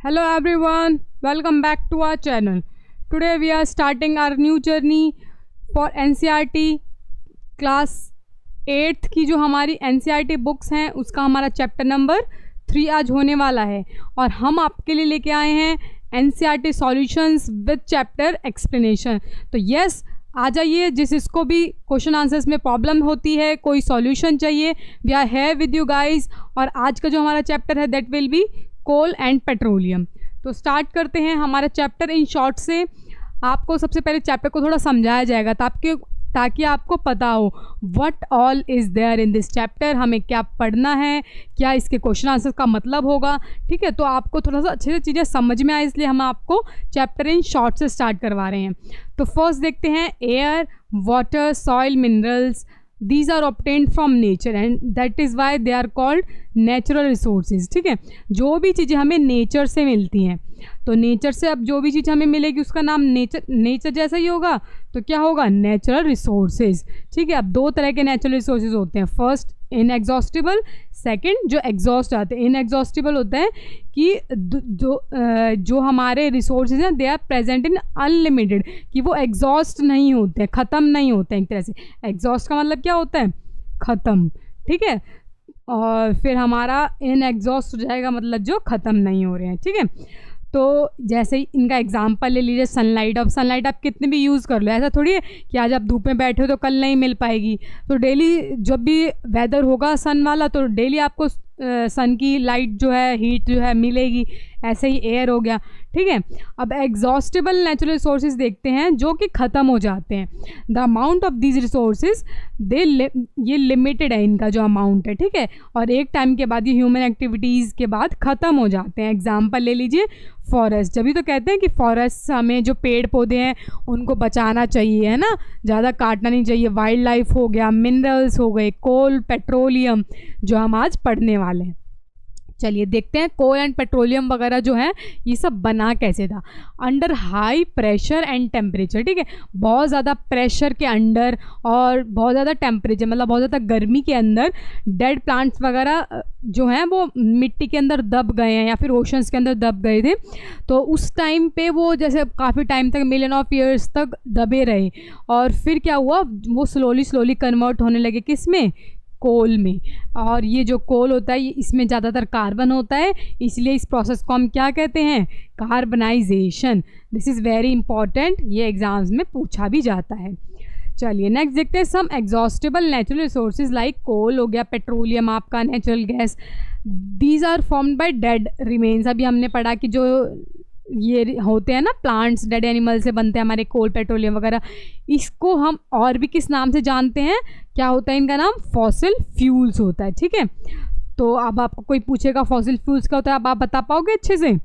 Hello everyone, welcome back to our channel. Today we are starting our new journey for NCERT class 8th की जो हमारी NCERT books हैं उसका हमारा chapter number 3 आज होने वाला है और हम आपके लिए लेके आए हैं NCERT solutions with chapter explanation. तो यस, आ जाइए, जिसको भी क्वेश्चन आंसर्स में प्रॉब्लम होती है, कोई सॉल्यूशन चाहिए, वी आर है विद यू गाइस। और आज का जो हमारा चैप्टर है that will be coal and petroleum. तो स्टार्ट करते हैं हमारा चैप्टर। इन शॉर्ट से आपको सबसे पहले चैप्टर को थोड़ा समझाया जाएगा ताकि आपको पता हो what all is there in this chapter, हमें क्या पढ़ना है, क्या इसके क्वेश्चन आंसर का मतलब होगा। ठीक है, तो आपको थोड़ा सा अच्छे से चीज़ें समझ में आए, इसलिए हम आपको चैप्टर इन शॉर्ट से स्टार्ट करवा रहे हैं। तो फर्स्ट देखते हैं air, water, soil, minerals, these are obtained from nature and that is why they are called natural resources। ठीक है, जो भी चीज़ें हमें नेचर से मिलती हैं, तो नेचर से अब जो भी चीज़ हमें मिलेगी उसका नाम नेचर जैसा ही होगा, तो क्या होगा, नेचुरल रिसोर्सेज। ठीक है, अब दो तरह के नेचुरल रिसोर्सेज होते हैं, फर्स्ट इनएग्जॉस्टिबल, सेकंड जो एग्जॉस्ट आते हैं। इनएग्जॉस्टिबल होता है कि जो हमारे रिसोर्सेज हैं they are present in unlimited, कि वो एग्जॉस्ट नहीं होते हैं, ख़त्म नहीं होते हैं एक तरह से। एग्जॉस्ट का मतलब क्या होता है, ख़त्म। ठीक है, और फिर हमारा इनएग्जॉस्ट हो जाएगा मतलब जो ख़त्म नहीं हो रहे हैं। ठीक है, तो जैसे ही इनका एग्जांपल ले लीजिए सनलाइट। अब सनलाइट आप कितने भी यूज़ कर लो, ऐसा थोड़ी है कि आज आप धूप में बैठे हो तो कल नहीं मिल पाएगी। तो डेली जब भी वेदर होगा सन वाला तो डेली आपको सन की लाइट जो है, हीट जो है मिलेगी। ऐसे ही एयर हो गया। ठीक है, अब एग्जॉस्टेबल नेचुरल रिसोर्सेज देखते हैं जो कि ख़त्म हो जाते हैं। The amount of these resources ये लिमिटेड है, इनका जो अमाउंट है। ठीक है, और एक टाइम के बाद ये ह्यूमन एक्टिविटीज़ के बाद ख़त्म हो जाते हैं। एग्जाम्पल ले लीजिए फॉरेस्ट। जब भी तो कहते हैं कि फॉरेस्ट हमें जो पेड़ पौधे हैं उनको बचाना चाहिए, है ना, ज़्यादा काटना नहीं चाहिए। वाइल्ड लाइफ हो गया, मिनरल्स हो गए, कोल, पेट्रोलियम, जो हम आज पढ़ने वाले हैं। चलिए देखते हैं कोल एंड पेट्रोलियम वगैरह जो है ये सब बना कैसे था। Under high pressure and temperature. ठीक है, बहुत ज़्यादा प्रेशर के अंडर और बहुत ज़्यादा टेम्परेचर मतलब बहुत ज़्यादा गर्मी के अंदर डेड प्लांट्स वगैरह जो हैं वो मिट्टी के अंदर दब गए हैं या फिर ओशंस के अंदर दब गए थे। तो उस टाइम पे वो जैसे काफ़ी टाइम तक, मिलियन ऑफ ईयर्स तक दबे रहे, और फिर क्या हुआ, वो स्लोली कन्वर्ट होने लगे किस में, कोल में। और ये जो कोल होता है इसमें ज़्यादातर कार्बन होता है, इसलिए इस प्रोसेस को हम क्या कहते हैं, carbonisation. This is very important, ये एग्जाम्स में पूछा भी जाता है। चलिए नेक्स्ट देखते हैं some exhaustible natural resources like coal हो गया, पेट्रोलियम आपका, natural gas, these are formed by dead remains. अभी हमने पढ़ा कि जो ये होते हैं ना प्लांट्स, डेड एनिमल से बनते हैं हमारे कोल, पेट्रोलियम वगैरह। इसको हम और भी किस नाम से जानते हैं, क्या होता है इनका नाम, फॉसिल फ्यूल्स होता है। ठीक है, तो अब आपको कोई पूछेगा फॉसिल फ्यूल्स क्या होता है, अब आप बता पाओगे अच्छे से।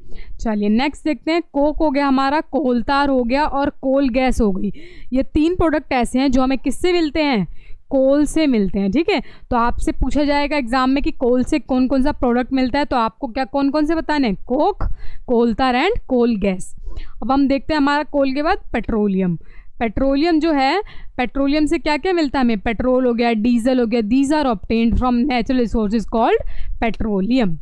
चलिए नेक्स्ट देखते हैं, कोक हो गया हमारा, कोलतार हो गया और कोल गैस हो गई। ये तीन प्रोडक्ट ऐसे हैं जो हमें किससे मिलते हैं, कोल से मिलते हैं। ठीक है, तो आपसे पूछा जाएगा एग्जाम में कि कोल से कौन कौन सा प्रोडक्ट मिलता है, तो आपको क्या कौन कौन से बताने हैं, कोक, कोलतार एंड कोल गैस। अब हम देखते हैं हमारा कोल के बाद पेट्रोलियम। पेट्रोलियम जो है, पेट्रोलियम से क्या क्या मिलता है हमें, पेट्रोल हो गया, डीजल हो गया, these are obtained from natural resources called petroleum.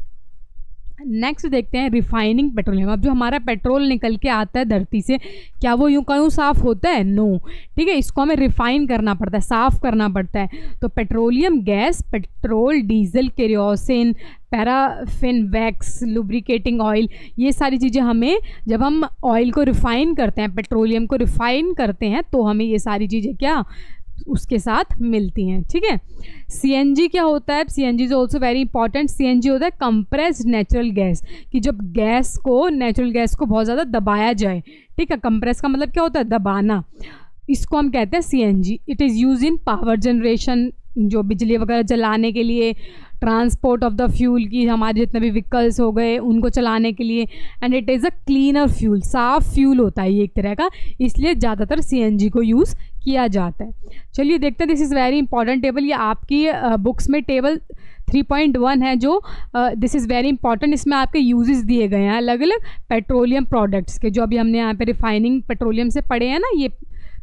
Next देखते हैं रिफाइनिंग पेट्रोलियम। अब जो हमारा पेट्रोल निकल के आता है धरती से, क्या वो यूँ कहीं साफ़ होता है, नो। ठीक है, इसको हमें रिफाइन करना पड़ता है, साफ़ करना पड़ता है। तो petroleum gas, petrol, diesel, kerosene, paraffin, wax, lubricating oil, ये सारी चीज़ें हमें, जब हम ऑयल को रिफ़ाइन करते हैं, पेट्रोलियम को रिफ़ाइन करते हैं, तो हमें ये सारी चीज़ें क्या उसके साथ मिलती हैं। ठीक है, सीएनजी क्या होता है, CNG is also very important. CNG होता है कंप्रेस्ड नेचुरल गैस, कि जब गैस को, नेचुरल गैस को बहुत ज़्यादा दबाया जाए। ठीक है, कंप्रेस का मतलब क्या होता है, दबाना, इसको हम कहते हैं CNG. It is use in power generation, जो बिजली वगैरह जलाने के लिए, ट्रांसपोर्ट ऑफ द फ्यूल की, हमारे जितने भी व्हीकल्स हो गए उनको चलाने के लिए। And it is a cleaner fuel, साफ फ्यूल होता है ये एक तरह का, इसलिए ज़्यादातर सीएनजी को यूज़ किया जाता है। चलिए देखते हैं, this is very important table. ये आपकी बुक्स में टेबल 3.1 है जो दिस इज़ वेरी इंपॉर्टेंट। इसमें आपके यूजेस दिए गए हैं अलग अलग पेट्रोलियम प्रोडक्ट्स के, जो अभी हमने यहाँ पे रिफाइनिंग पेट्रोलियम से पढ़े हैं ना ये।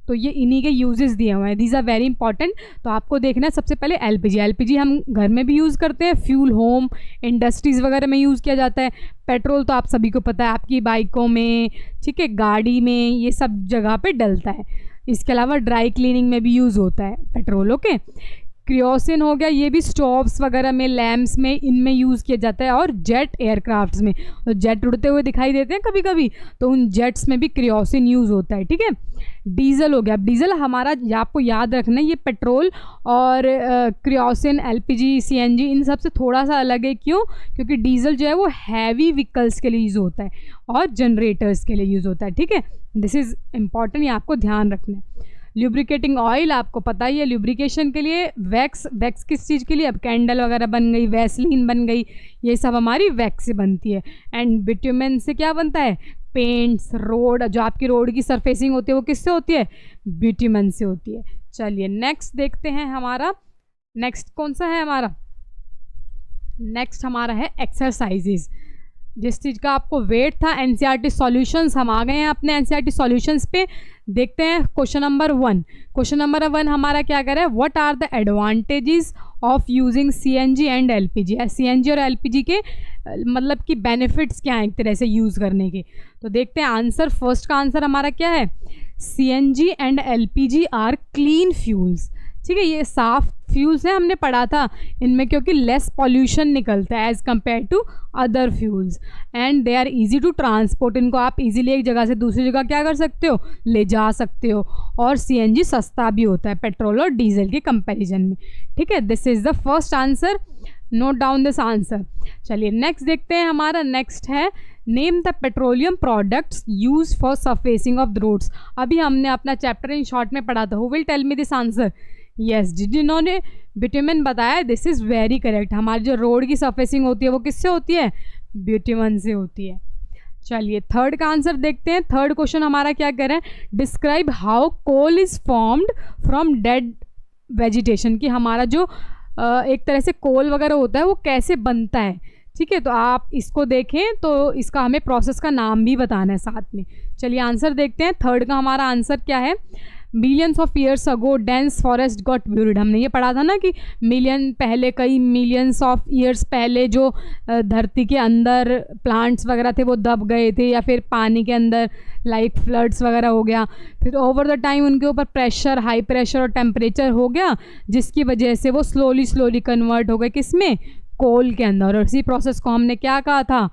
तो ये इन्हीं के यूजेस दिए हुए हैं, दीज आर वेरी इंपॉर्टेंट। तो आपको देखना है सबसे पहले एलपीजी हम घर में भी यूज़ करते हैं, फ्यूल होम इंडस्ट्रीज़ वगैरह में यूज़ किया जाता है। पेट्रोल तो आप सभी को पता है, आपकी बाइकों में, ठीक है, गाड़ी में, ये सब जगह पे डलता है। इसके अलावा ड्राई क्लीनिंग में भी यूज़ होता है पेट्रोल। ओके, क्रियोसिन हो गया, ये भी स्टोव्स वगैरह में, लैम्प्स में, इनमें यूज़ किया जाता है। और जेट एयरक्राफ्ट्स में, तो जेट उड़ते हुए दिखाई देते हैं कभी कभी, तो उन जेट्स में भी क्रियोसिन यूज़ होता है। ठीक है, डीजल हो गया, डीजल हमारा, आपको याद रखना है ये पेट्रोल और क्रियोसिन, एलपीजी, सीएनजी, इन सब से थोड़ा सा अलग है। क्यों? क्योंकि डीजल जो है वो हैवी व्हीकल्स के लिए यूज़ होता है और जनरेटर्स के लिए यूज़ होता है। ठीक है, दिस इज़ इम्पॉर्टेंट, ये आपको ध्यान रखना है। ल्यूब्रिकेटिंग ऑयल आपको पता ही है, ल्यूब्रिकेशन के लिए। वैक्स किस चीज़ के लिए? अब कैंडल वगैरह बन गई, वैसलीन बन गई, ये सब हमारी वैक्स से बनती है। एंड बिट्यूमेन से क्या बनता है? पेंट्स, रोड, जो आपकी रोड की सरफेसिंग होती है वो किससे होती है? बिट्यूमेन से होती है। चलिए नेक्स्ट देखते हैं, हमारा नेक्स्ट कौन सा है? हमारा नेक्स्ट हमारा है एक्सरसाइजेज। जिस चीज़ का आपको वेट था एनसीईआरटी सॉल्यूशंस, हम आ गए हैं अपने एनसीईआरटी सॉल्यूशंस पे। देखते हैं क्वेश्चन नंबर 1। क्वेश्चन नंबर 1 हमारा क्या कर रहा है? What are the advantages of using CNG and LPG. CNG और एलपीजी के मतलब कि बेनिफिट्स क्या हैं एक तरह से यूज़ करने के। तो देखते हैं आंसर। फर्स्ट का आंसर हमारा क्या है? CNG and LPG are clean fuels. ठीक है, ये साफ फ्यूल्स हैं, हमने पढ़ा था इनमें, क्योंकि लेस पॉल्यूशन निकलता है as compare to other fuels, and they are easy to transport. इनको आप इजीली एक जगह से दूसरी जगह क्या कर सकते हो? ले जा सकते हो। और सीएनजी सस्ता भी होता है पेट्रोल और डीजल के कंपैरिजन में। ठीक है, this is the first answer, note down this answer. चलिए नेक्स्ट देखते हैं, हमारा नेक्स्ट है name the petroleum products use for surfacing of the roads. अभी हमने अपना चैप्टर इन शॉर्ट में पढ़ा था। Who will tell me this answer? Yes, जिन्होंने बिट्यूमेन बताया, दिस इज़ वेरी करेक्ट। हमारी जो रोड की सरफेसिंग होती है वो किससे होती है? बिट्यूमेन से होती है। चलिए थर्ड का आंसर देखते हैं। थर्ड क्वेश्चन हमारा क्या कह रहे हैं? Describe how coal is formed from dead vegetation. कि हमारा जो एक तरह से कोल वगैरह होता है वो कैसे बनता है। ठीक है, तो आप इसको देखें, तो इसका हमें प्रोसेस का नाम भी बताना है साथ में। चलिए आंसर देखते हैं। थर्ड का हमारा आंसर क्या है? Millions of years ago dense forest got buried. हमने ये पढ़ा था ना कि मिलियन पहले, कई मिलियंस ऑफ ईयर्स पहले जो धरती के अंदर प्लांट्स वगैरह थे वो दब गए थे, या फिर पानी के अंदर लाइक फ्लड्स वगैरह हो गया। फिर ओवर द टाइम उनके ऊपर प्रेशर, हाई प्रेशर और टेम्परेचर हो गया, जिसकी वजह से वो स्लोली कन्वर्ट हो गए किसमें? कोल के अंदर। और इसी प्रोसेस को हमने क्या कहा था?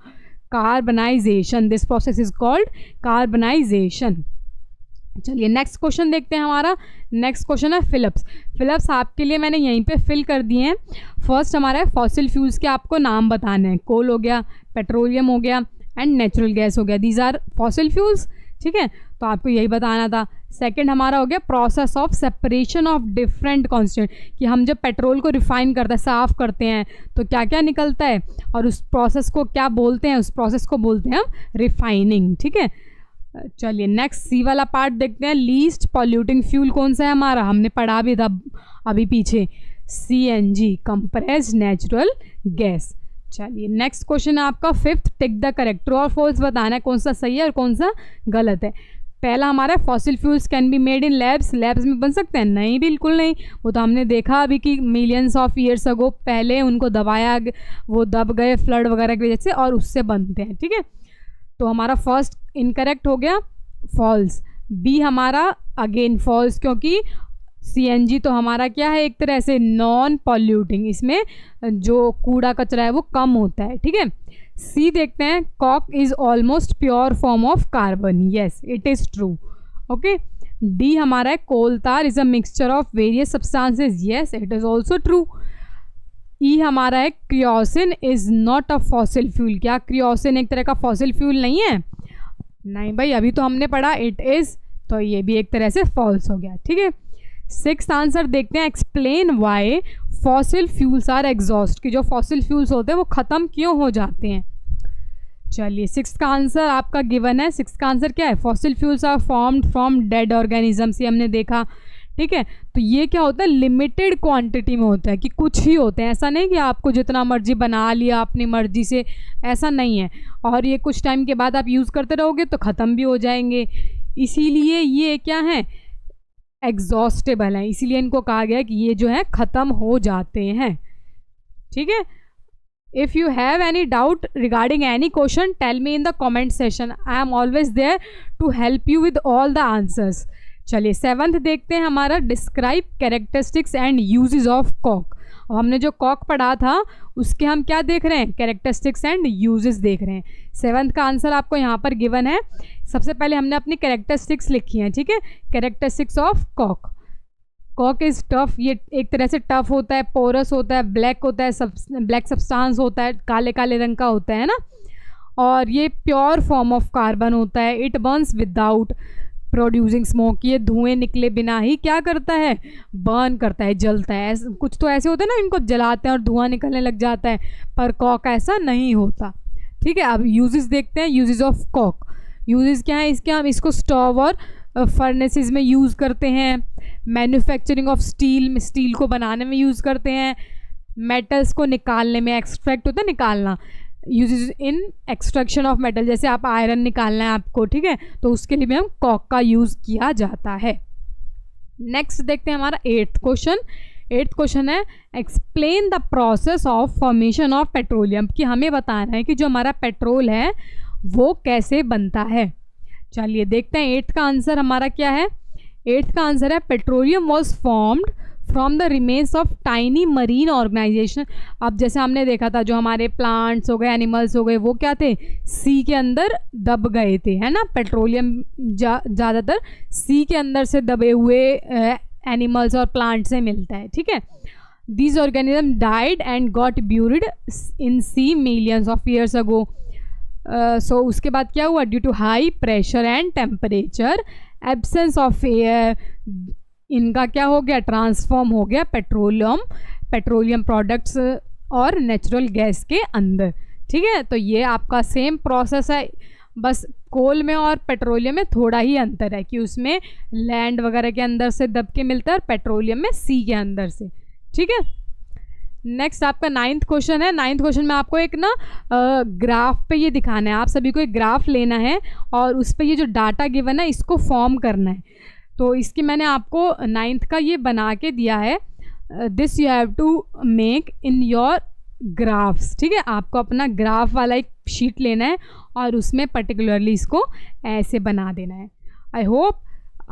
Carbonisation. This process is called carbonisation. चलिए नेक्स्ट क्वेश्चन देखते हैं। हमारा नेक्स्ट क्वेश्चन है फिलिप्स आपके लिए मैंने यहीं पे फिल कर दिए हैं। फर्स्ट हमारा है फॉसिल फ्यूल्स के आपको नाम बताने हैं। कोल हो गया, पेट्रोलियम हो गया एंड नेचुरल गैस हो गया। These are fossil fuels. ठीक है, तो आपको यही बताना था। सेकंड हमारा हो गया process of separation of different constituent. कि हम जब पेट्रोल को रिफाइन करते हैं, साफ़ करते हैं, तो क्या क्या निकलता है और उस प्रोसेस को क्या बोलते हैं? उस प्रोसेस को बोलते हैं हम रिफाइनिंग। ठीक है, चलिए नेक्स्ट सी वाला पार्ट देखते हैं। लीस्ट पॉल्यूटिंग फ्यूल कौन सा है हमारा? हमने पढ़ा भी था अभी पीछे, सीएनजी, कंप्रेस्ड नेचुरल गैस। चलिए नेक्स्ट क्वेश्चन है आपका fifth. Tick the correct, true और फॉल्स बताना है कौन सा सही है और कौन सा गलत है। पहला हमारा fossil fuels can be made in labs. Labs में बन सकते हैं? नहीं, बिल्कुल नहीं। वो तो हमने देखा अभी कि मिलियंस ऑफ ईयर्स अगो पहले उनको दबाया, वो दब गए फ्लड वगैरह की वजह से, और उससे बनते हैं। ठीक है, तो हमारा फर्स्ट इनकरेक्ट हो गया, फॉल्स। बी हमारा अगेन फॉल्स, क्योंकि सीएनजी तो हमारा क्या है? एक तरह से नॉन पॉल्यूटिंग, इसमें जो कूड़ा कचरा है वो कम होता है। ठीक है, सी देखते हैं। Coke is almost pure form of carbon. Yes, it is true. Okay, D हमारा है coal tar is a mixture of various substances. Yes, it is also true. E हमारा है kerosene is not a fossil fuel. क्या kerosene एक तरह का fossil fuel नहीं है? नहीं भाई, अभी तो हमने पढ़ा इट इज़, तो ये भी एक तरह से फॉल्स हो गया। ठीक है, सिक्स्थ आंसर देखते हैं। Explain why fossil fuels are exhaust. कि जो फॉसिल फ्यूल्स होते हैं वो ख़त्म क्यों हो जाते हैं। चलिए सिक्स्थ का आंसर आपका गिवन है। सिक्स्थ का आंसर क्या है? Fossil fuels are formed from dead organisms. ये हमने देखा। ठीक है, तो ये क्या होता है? लिमिटेड क्वांटिटी में होता है, कि कुछ ही होते हैं। ऐसा नहीं कि आपको जितना मर्जी बना लिया अपनी मर्जी से, ऐसा नहीं है। और ये कुछ टाइम के बाद आप यूज़ करते रहोगे तो ख़त्म भी हो जाएंगे। इसीलिए ये क्या है? एग्जॉस्टेबल हैं, इसीलिए इनको कहा गया है कि ये जो है ख़त्म हो जाते हैं। ठीक है, if you have any doubt regarding any question tell me in the comment session, I am always there to help you with all the answers. चलिए 7th देखते हैं हमारा, describe characteristics and uses of coke. और हमने जो Kock पढ़ा था उसके हम क्या देख रहे हैं, कैरेक्टरिस्टिक्स एंड यूजेस देख रहे हैं। 7th का आंसर आपको यहाँ पर गिवन है। सबसे पहले हमने अपनी कैरेक्टरिस्टिक्स लिखी हैं, ठीक है। Characteristics of cock, cock is tough, ये एक तरह से टफ होता है, पोरस होता है, ब्लैक होता है, ब्लैक सब्सटेंस होता है, काले काले रंग का होता है ना, और ये प्योर फॉर्म ऑफ कार्बन होता है। It Burns without producing smoke, ये धुएं निकले बिना ही क्या करता है, बर्न करता है, जलता है। कुछ तो ऐसे होते हैं ना, इनको जलाते हैं और धुआं निकलने लग जाता है, पर कॉक ऐसा नहीं होता। ठीक है, अब यूजेस देखते हैं, यूजेस ऑफ कॉक। यूजेस क्या है इसके, हम इसको स्टोव और फर्नेसेस में यूज़ करते हैं, मैन्युफैक्चरिंग ऑफ स्टील में, स्टील को बनाने में यूज़ करते हैं, मेटल्स को निकालने में, एक्सट्रैक्ट होता है निकालना, uses in extraction of metal, जैसे आप आयरन निकालना है आपको, ठीक है, तो उसके लिए भी हम कॉक का यूज़ किया जाता है। नेक्स्ट देखते हैं हमारा 8th क्वेश्चन। 8th क्वेश्चन है, explain the process of formation of petroleum, कि हमें बताना है कि जो हमारा पेट्रोल है वो कैसे बनता है। चलिए देखते हैं 8th का आंसर हमारा क्या है। 8th का आंसर है, petroleum was formed from the remains of tiny marine organisation. अब जैसे हमने देखा था, जो हमारे प्लांट्स हो गए, एनिमल्स हो गए, वो क्या थे, सी के अंदर दब गए थे, है ना। पेट्रोलियम ज़्यादातर सी के अंदर से दबे हुए एनिमल्स और प्लांट से मिलता है, ठीक है। These organism died and got buried in sea millions of years ago. So उसके बाद क्या हुआ, due to high pressure and temperature, absence of air, इनका क्या हो गया, ट्रांसफॉर्म हो गया पेट्रोलियम प्रोडक्ट्स और नेचुरल गैस के अंदर। ठीक है, तो ये आपका सेम प्रोसेस है, बस कोल में और पेट्रोलियम में थोड़ा ही अंतर है कि उसमें लैंड वगैरह के अंदर से दब के मिलता है और पेट्रोलियम में सी के अंदर से। ठीक है, नेक्स्ट आपका 9th क्वेश्चन है। 9th क्वेश्चन में आपको एक ना ग्राफ पे ये दिखाना है, आप सभी को एक ग्राफ लेना है और उस पर ये जो डाटा गिवन है इसको फॉर्म करना है। तो इसकी मैंने आपको 9th का ये बना के दिया है, this you have to make in your graphs. ठीक है, आपको अपना ग्राफ वाला एक शीट लेना है और उसमें पर्टिकुलरली इसको ऐसे बना देना है। आई होप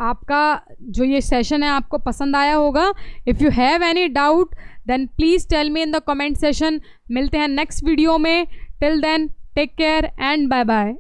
आपका जो ये सेशन है आपको पसंद आया होगा। If you have any doubt then please tell me in the comment session. मिलते हैं नेक्स्ट वीडियो में, till then take care and bye bye.